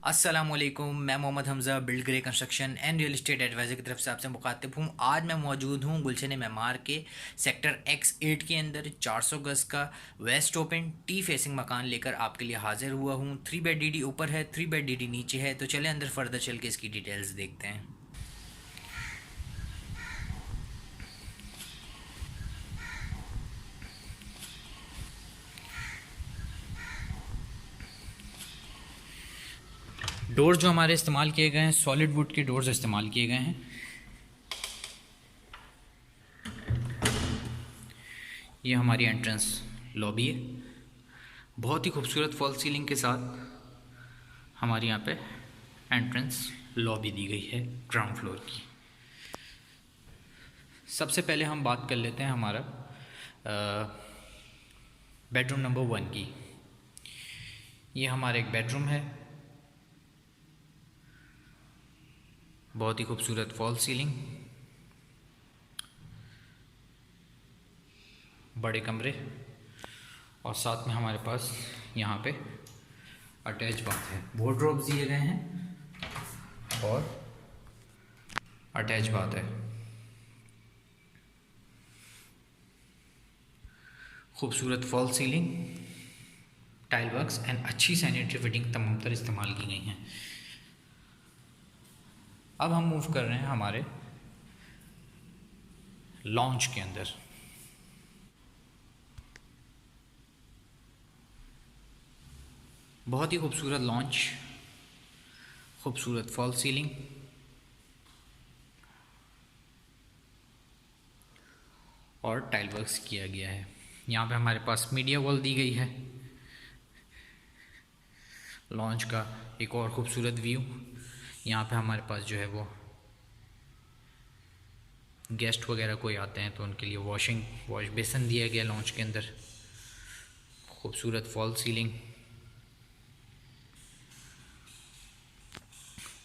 अस्सलामुअलैकुम, मैं Mohammad Hamza build grey construction and real estate advisor की तरफ से आपसे मुखातिब हूँ। आज मैं मौजूद हूँ गुलशन मेमार के सेक्टर X8 के अंदर 400 गज़ का वेस्ट ओपन टी फेसिंग मकान लेकर आपके लिए हाजिर हुआ हूँ। 3 बेड डीडी ऊपर है, 3 बेड डीडी नीचे है। तो चले अंदर फर्दर चल के इसकी डिटेल्स देखते हैं। डोर्स जो हमारे इस्तेमाल किए गए हैं, सॉलिड वुड के डोर्स इस्तेमाल किए गए हैं। ये हमारी एंट्रेंस लॉबी है। बहुत ही खूबसूरत फॉल सीलिंग के साथ हमारे यहाँ पे एंट्रेंस लॉबी दी गई है ग्राउंड फ्लोर की। सबसे पहले हम बात कर लेते हैं हमारा बेडरूम नंबर 1 की। ये हमारा एक बेडरूम है। बहुत ही खूबसूरत फॉल सीलिंग, बड़े कमरे और साथ में हमारे पास यहाँ पे अटैच बाथ है। वार्डरोब्स दिए गए हैं और अटैच बाथ है। खूबसूरत fall ceiling, tile works and अच्छी सैनिटरी फिटिंग तमाम तरह इस्तेमाल की गई हैं। अब हम मूव कर रहे हैं हमारे लॉन्च के अंदर। बहुत ही खूबसूरत लॉन्च, खूबसूरत फॉल सीलिंग और टाइल वर्क्स किया गया है। यहाँ पे हमारे पास मीडिया वॉल दी गई है। लॉन्च का एक और ख़ूबसूरत व्यू। यहाँ पे हमारे पास जो है वो गेस्ट वगैरह कोई आते हैं तो उनके लिए वॉश बेसन दिया गया लॉन्च के अंदर। खूबसूरत फॉल सीलिंग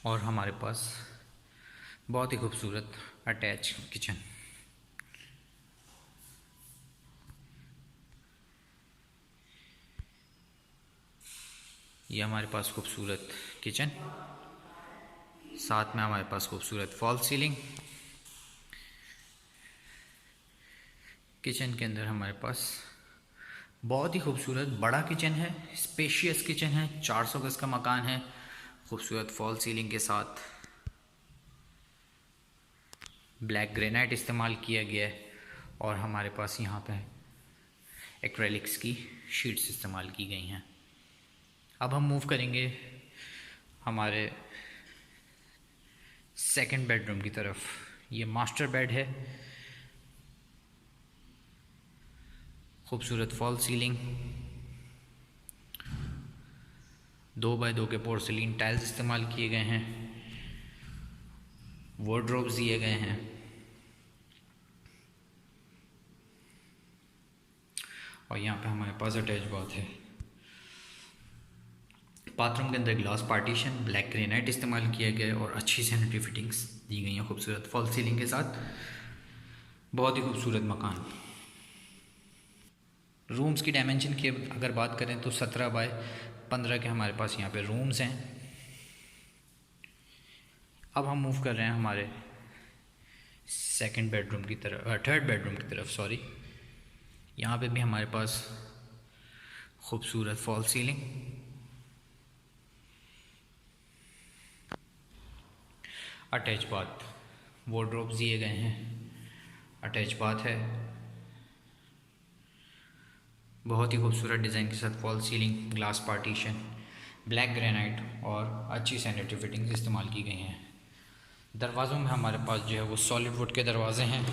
और हमारे पास बहुत ही खूबसूरत अटैच किचन। ये हमारे पास खूबसूरत किचन, साथ में हमारे पास खूबसूरत फॉल सीलिंग। किचन के अंदर हमारे पास बहुत ही खूबसूरत बड़ा किचन है, स्पेशियस किचन है। 400 गज़ का मकान है। खूबसूरत फॉल सीलिंग के साथ ब्लैक ग्रेनाइट इस्तेमाल किया गया है और हमारे पास यहाँ पे एक्रेलिक्स की शीट्स इस्तेमाल की गई हैं। अब हम मूव करेंगे हमारे सेकंड बेडरूम की तरफ। ये मास्टर बेड है। खूबसूरत फॉल सीलिंग, 2x2 के पोर्सिलीन टाइल्स इस्तेमाल किए गए हैं। वार्डरोब्स दिए गए हैं और यहाँ पे हमारे पास अटैच बाथ है। बाथरूम के अंदर ग्लास पार्टीशन, ब्लैक ग्रेनाइट इस्तेमाल किया गया है और अच्छी सैनिटरी फिटिंग्स दी गई हैं खूबसूरत फॉल सीलिंग के साथ। बहुत ही खूबसूरत मकान। रूम्स की डायमेंशन की अगर बात करें तो 17x15 के हमारे पास यहाँ पे रूम्स हैं। अब हम मूव कर रहे हैं हमारे थर्ड बेडरूम की तरफ सॉरी। यहाँ पे भी हमारे पास खूबसूरत fall ceiling, attach bath, wardrobes दिए गए हैं, अटैच बाथ है। बहुत ही खूबसूरत डिज़ाइन के साथ fall ceiling, glass partition, black granite और अच्छी सैनिटरी फिटिंग्स इस्तेमाल की गई हैं। दरवाज़ों में हमारे पास जो है वो सॉलिड वुड के दरवाजे हैं,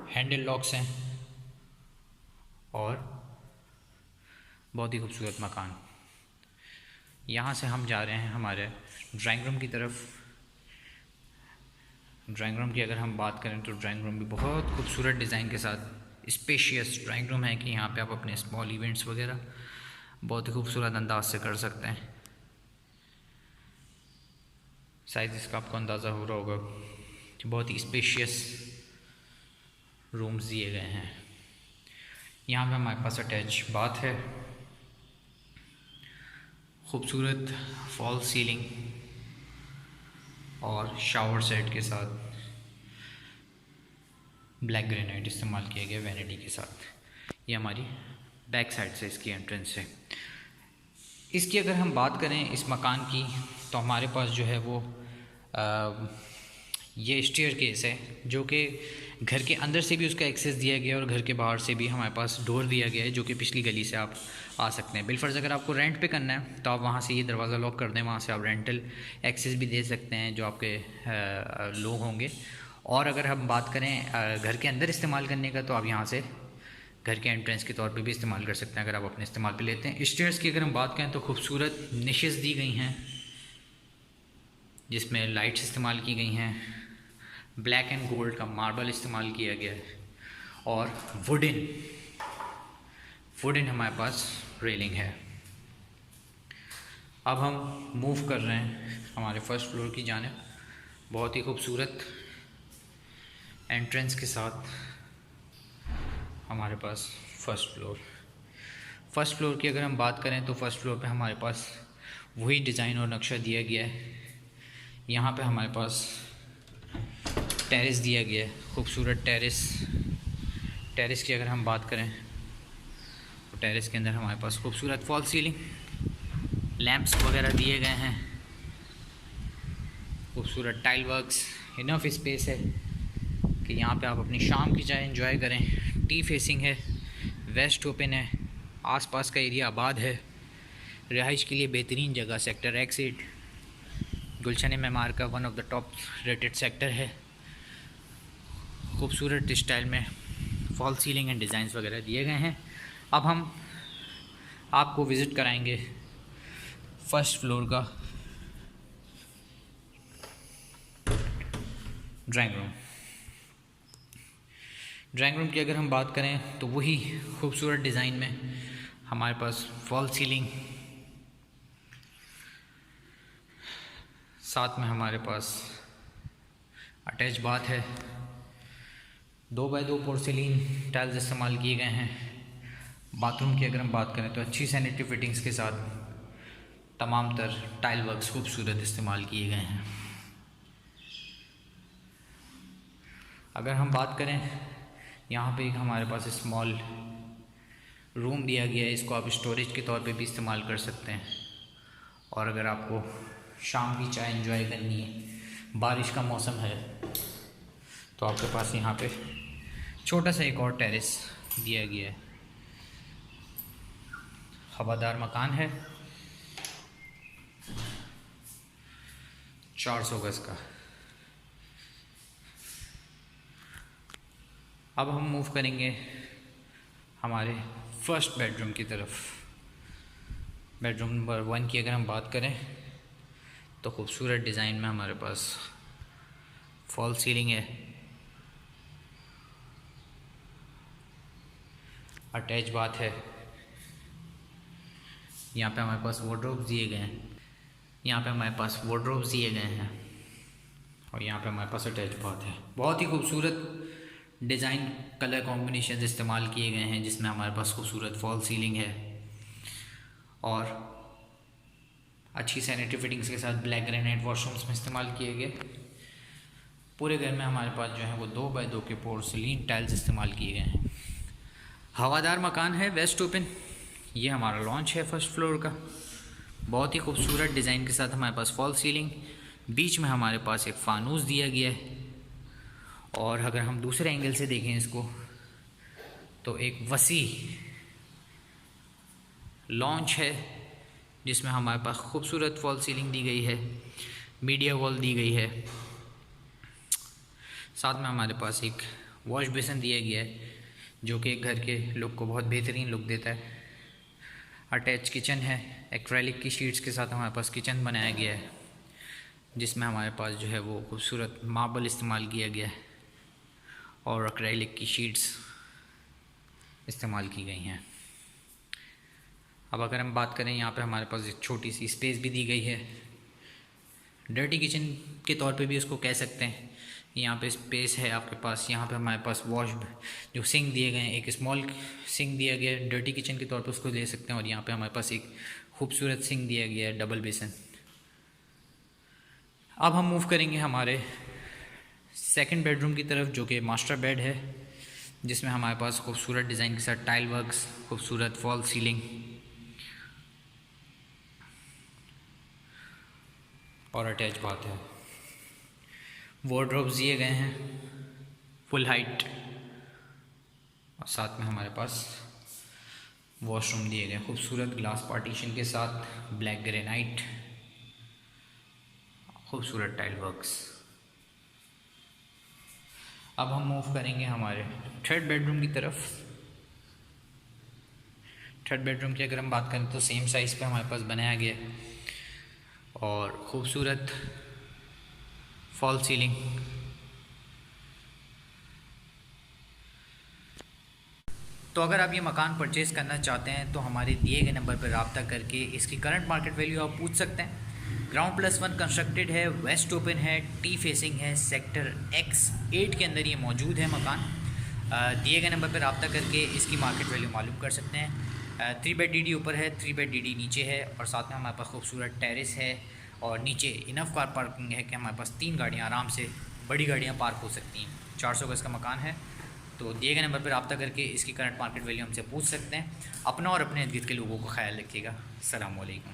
हैंडल लॉक्स हैं और बहुत ही खूबसूरत मकान। यहाँ से हम जा रहे हैं हमारे ड्राइंग रूम की तरफ। ड्राइंग रूम की अगर हम बात करें तो ड्राइंग रूम भी बहुत खूबसूरत डिज़ाइन के साथ स्पेशियस ड्राइंग रूम है कि यहाँ पे आप अपने स्मॉल इवेंट्स वगैरह बहुत ही खूबसूरत अंदाज से कर सकते हैं। साइज़ इसका आपको अंदाज़ा हो रहा होगा कि बहुत ही स्पेशियस रूम्स दिए गए हैं। यहाँ पे हमारे पास अटैच बाथ है। खूबसूरत फॉल सीलिंग और शावर सेट के साथ ब्लैक ग्रेनाइट इस्तेमाल किया गया वैनिटी के साथ। ये हमारी बैक साइड से इसकी एंट्रेंस है। इसकी अगर हम बात करें इस मकान की, तो हमारे पास जो है वो ये स्टेयरकेस है जो कि घर के अंदर से भी उसका एक्सेस दिया गया है और घर के बाहर से भी हमारे पास डोर दिया गया है जो कि पिछली गली से आप आ सकते हैं। बिलफर्ज अगर आपको रेंट पे करना है तो आप वहाँ से ये दरवाज़ा लॉक कर दें, वहाँ से आप रेंटल एक्सेस भी दे सकते हैं जो आपके लोग होंगे। और अगर हम बात करें घर के अंदर इस्तेमाल करने का, तो आप यहाँ से घर के एंट्रेंस के तौर पे भी इस्तेमाल कर सकते हैं अगर आप अपने इस्तेमाल पे लेते हैं। स्टेयर्स की अगर हम बात करें तो खूबसूरत निशेस दी गई हैं जिसमें लाइट्स इस्तेमाल की गई हैं, ब्लैक एंड गोल्ड का मार्बल इस्तेमाल किया गया है और वुडन हमारे पास रेलिंग है। अब हम मूव कर रहे हैं हमारे फर्स्ट फ्लोर की जानिब। बहुत ही खूबसूरत एंट्रेंस के साथ हमारे पास फर्स्ट फ्लोर की अगर हम बात करें तो फर्स्ट फ्लोर पे हमारे पास वही डिज़ाइन और नक्शा दिया गया है। यहाँ पे हमारे पास टेरेस दिया गया है, खूबसूरत टेरेस की अगर हम बात करें तो टेरेस के अंदर हमारे पास खूबसूरत फॉल सीलिंग, लैंप्स वगैरह दिए गए हैं, खूबसूरत टाइल वर्क्स, इनफ स्पेस है कि यहाँ पे आप अपनी शाम की चाय एंजॉय करें। टी फेसिंग है, वेस्ट ओपन है, आसपास का एरिया आबाद है, रिहाइश के लिए बेहतरीन जगह। सेक्टर X8 गुलशन मेमार का one of the top rated sector है। खूबसूरत स्टाइल में फॉल सीलिंग एंड डिज़ाइंस वगैरह दिए गए हैं। अब हम आपको विज़िट कराएंगे फर्स्ट फ्लोर का ड्राइंग रूम की अगर हम बात करें तो वही खूबसूरत डिज़ाइन में हमारे पास फॉल सीलिंग, साथ में हमारे पास अटैच बाथ है, 2x2 पोर्सिलीन टाइल्स इस्तेमाल किए गए हैं। बाथरूम की अगर हम बात करें तो अच्छी सैनिटरी फिटिंग्स के साथ तमाम तर टाइल वर्क्स खूबसूरत इस्तेमाल किए गए हैं। अगर हम बात करें यहाँ पे एक हमारे पास स्मॉल रूम दिया गया है, इसको आप स्टोरेज के तौर पे भी इस्तेमाल कर सकते हैं। और अगर आपको शाम की चाय एंजॉय करनी है, बारिश का मौसम है, तो आपके पास यहाँ पे छोटा सा एक और टेरेस दिया गया है। हवादार मकान है, 400 गज का। अब हम मूव करेंगे हमारे फर्स्ट बेडरूम की तरफ। बेडरूम नंबर 1 की अगर हम बात करें तो खूबसूरत डिज़ाइन में हमारे पास फॉल सीलिंग है, अटैच बाथ है, यहाँ पे हमारे पास वार्डरोब्स दिए गए हैं, और यहाँ पे हमारे पास अटैच बाथ है। बहुत ही खूबसूरत डिज़ाइन कलर कॉम्बिनेशन इस्तेमाल किए गए हैं जिसमें हमारे पास खूबसूरत फॉल सीलिंग है और अच्छी सैनिटरी फिटिंग्स के साथ ब्लैक ग्रेनाइट वॉशरूम्स में इस्तेमाल किए गए। पूरे घर में हमारे पास जो है वो 2x2 के पोर्सिलीन टाइल्स इस्तेमाल किए गए हैं। हवादार मकान है, वेस्ट ओपन। ये हमारा लॉन्च है फर्स्ट फ्लोर का। बहुत ही खूबसूरत डिज़ाइन के साथ हमारे पास फॉल सीलिंग, बीच में हमारे पास एक फानूस दिया गया है। और अगर हम दूसरे एंगल से देखें इसको तो एक वसी लॉन्च है जिसमें हमारे पास खूबसूरत फॉल सीलिंग दी गई है, मीडिया वॉल दी गई है, साथ में हमारे पास एक वॉश बेसिन दिया गया है जो कि घर के लुक को बहुत बेहतरीन लुक देता है। अटैच किचन है, एक्रेलिक की शीट्स के साथ हमारे पास किचन बनाया गया है जिसमें हमारे पास जो है वो खूबसूरत मार्बल इस्तेमाल किया गया है और एक्रेलिक की शीट्स इस्तेमाल की गई हैं। अब अगर हम बात करें, यहाँ पे हमारे पास एक छोटी सी स्पेस भी दी गई है, डर्टी किचन के तौर पे भी उसको कह सकते हैं। यहाँ पे स्पेस है आपके पास, यहाँ पे हमारे पास वॉश जो सिंक दिए गए हैं, एक स्मॉल सिंक दिया गया है, डर्टी किचन के तौर पे उसको ले सकते हैं। और यहाँ पे हमारे पास एक खूबसूरत सिंक दिया गया है, डबल बेसन। अब हम मूव करेंगे हमारे सेकंड बेडरूम की तरफ, जो कि मास्टर बेड है, जिसमें हमारे पास खूबसूरत डिज़ाइन के साथ टाइल वर्क्स, खूबसूरत फॉल सीलिंग और अटैच बाथ है। वार्डरोब्स दिए गए हैं फुल हाइट, और साथ में हमारे पास वॉशरूम दिए गए खूबसूरत ग्लास पार्टीशन के साथ, ब्लैक ग्रेनाइट, खूबसूरत टाइल वर्क्स। अब हम मूव करेंगे हमारे थर्ड बेडरूम की तरफ। थर्ड बेडरूम की अगर हम बात करें तो सेम साइज़ पे हमारे पास बनाया गया है और ख़ूबसूरत फॉल सीलिंग। तो अगर आप ये मकान परचेज़ करना चाहते हैं तो हमारे दिए गए नंबर पर रब्ता करके इसकी करंट मार्केट वैल्यू आप पूछ सकते हैं। ग्राउंड+1 कंस्ट्रक्टेड है, वेस्ट ओपन है, टी फेसिंग है, सेक्टर X8 के अंदर ये मौजूद है मकान। दिए गए नंबर पर रब्ता करके इसकी मार्केट वैल्यू मालूम कर सकते हैं। 3 बेड DD ऊपर है, 3 बेड DD नीचे है, और साथ में हमारे पास खूबसूरत टेरेस है और नीचे इनफ कार पार्किंग है कि हमारे पास 3 गाड़ियाँ आराम से, बड़ी गाड़ियाँ पार्क हो सकती हैं। 400 गज़ का मकान है। तो दिए गए नंबर पर रब्ता करके इसकी करंट मार्केट वैल्यू हमसे पूछ सकते हैं। अपना और अपने इर्द गिर्द के लोगों को ख्याल रखिएगा। अस्सलाम वालेकुम।